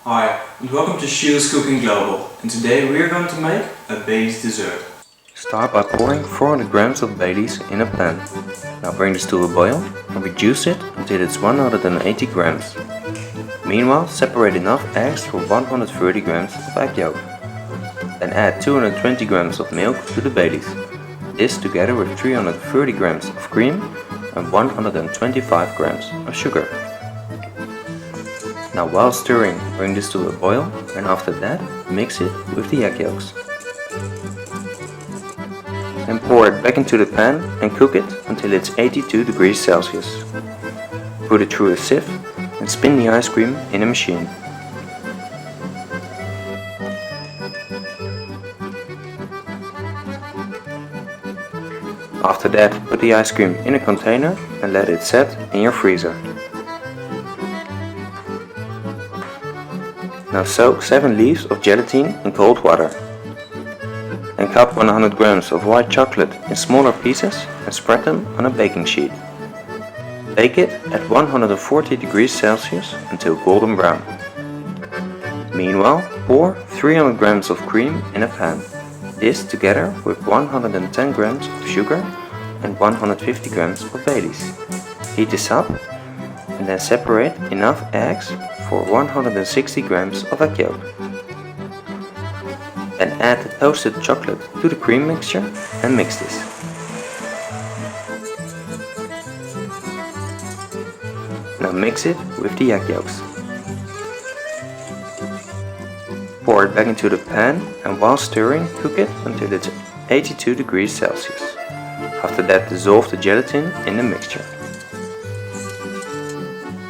Hi, and welcome to Jules Cooking Global, and today we are going to make a Baileys dessert. Start by pouring 400 grams of Baileys in a pan. Now bring this to a boil and reduce it until it's 180 grams. Meanwhile, separate enough eggs for 130 grams of egg yolk. Then add 220 grams of milk to the Baileys. This together with 330 grams of cream and 125 grams of sugar. Now while stirring, bring this to a boil and after that mix it with the egg yolks. Then pour it back into the pan and cook it until it's 82 degrees Celsius. Put it through a sieve and spin the ice cream in a machine. After that, put the ice cream in a container and let it set in your freezer. Now soak 7 leaves of gelatine in cold water. Then cut 100 grams of white chocolate in smaller pieces and spread them on a baking sheet. Bake it at 140 degrees Celsius until golden brown. Meanwhile, pour 300 grams of cream in a pan. This together with 110 grams of sugar and 150 grams of Baileys. Heat this up and then separate enough eggs for 160 grams of egg yolk. Then add the toasted chocolate to the cream mixture and mix this. Now mix it with the egg yolks. Pour it back into the pan and while stirring, cook it until it's 82 degrees Celsius. After that, dissolve the gelatin in the mixture.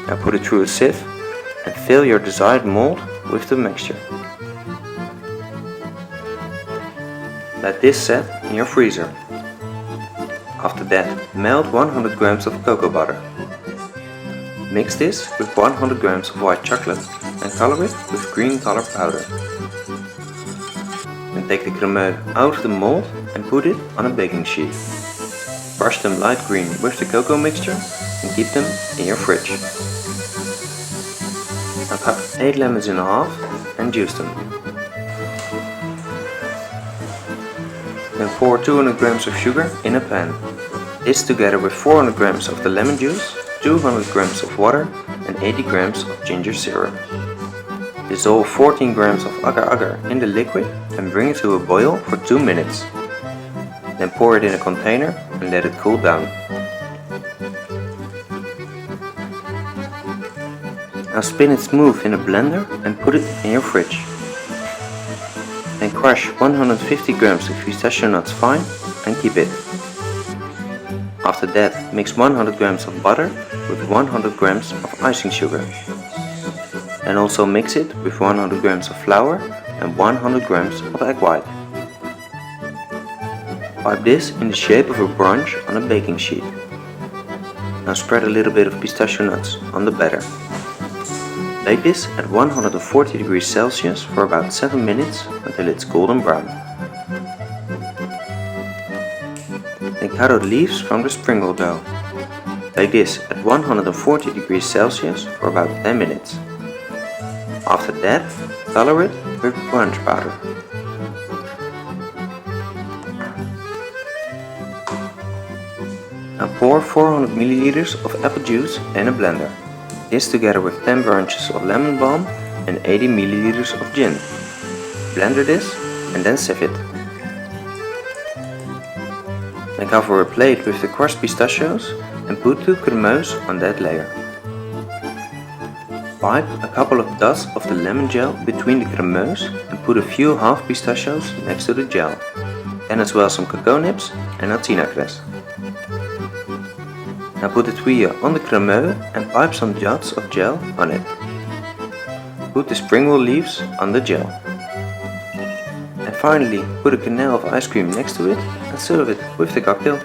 Now put it through a sieve and fill your desired mold with the mixture. Let this set in your freezer. After that, melt 100 grams of cocoa butter. Mix this with 100 grams of white chocolate and color it with green color powder. Then take the crémeux out of the mold and put it on a baking sheet. Brush them light green with the cocoa mixture and keep them in your fridge. Now cut 8 lemons in half and juice them. Then pour 200 grams of sugar in a pan. This together with 400 grams of the lemon juice, 200 grams of water and 80 grams of ginger syrup. Dissolve 14 grams of Agar Agar in the liquid and bring it to a boil for 2 minutes. Then pour it in a container and let it cool down. Now spin it smooth in a blender and put it in your fridge. Then crush 150 grams of pistachio nuts fine and keep it. After that, mix 100 grams of butter with 100 grams of icing sugar. And also mix it with 100 grams of flour and 100 grams of egg white. Pipe this in the shape of a brunch on a baking sheet. Now spread a little bit of pistachio nuts on the batter. Bake this at 140 degrees Celsius for about 7 minutes until it's golden brown. Then cut out leaves from the Springroll dough. Bake this at 140 degrees Celsius for about 10 minutes. After that, color it with brunch powder. Now pour 400 milliliters of apple juice in a blender. This together with 10 branches of lemon balm and 80 milliliters of gin. Blender this and then sieve it. Then cover a plate with the crushed pistachios and put 2 crémeux on that layer. Pipe a couple of dots of the lemon gel between the crémeux and put a few half pistachios next to the gel. And as well some cacao nibs and cress. Now put the tuille on the crémeux and pipe some dots of gel on it. Put the Springroll leaves on the gel. And finally put a canal of ice cream next to it and serve it with the cocktail.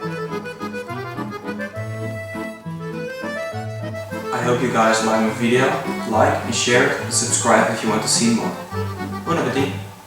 I hope you guys like my video, like and share it and subscribe if you want to see more. Bon appétit!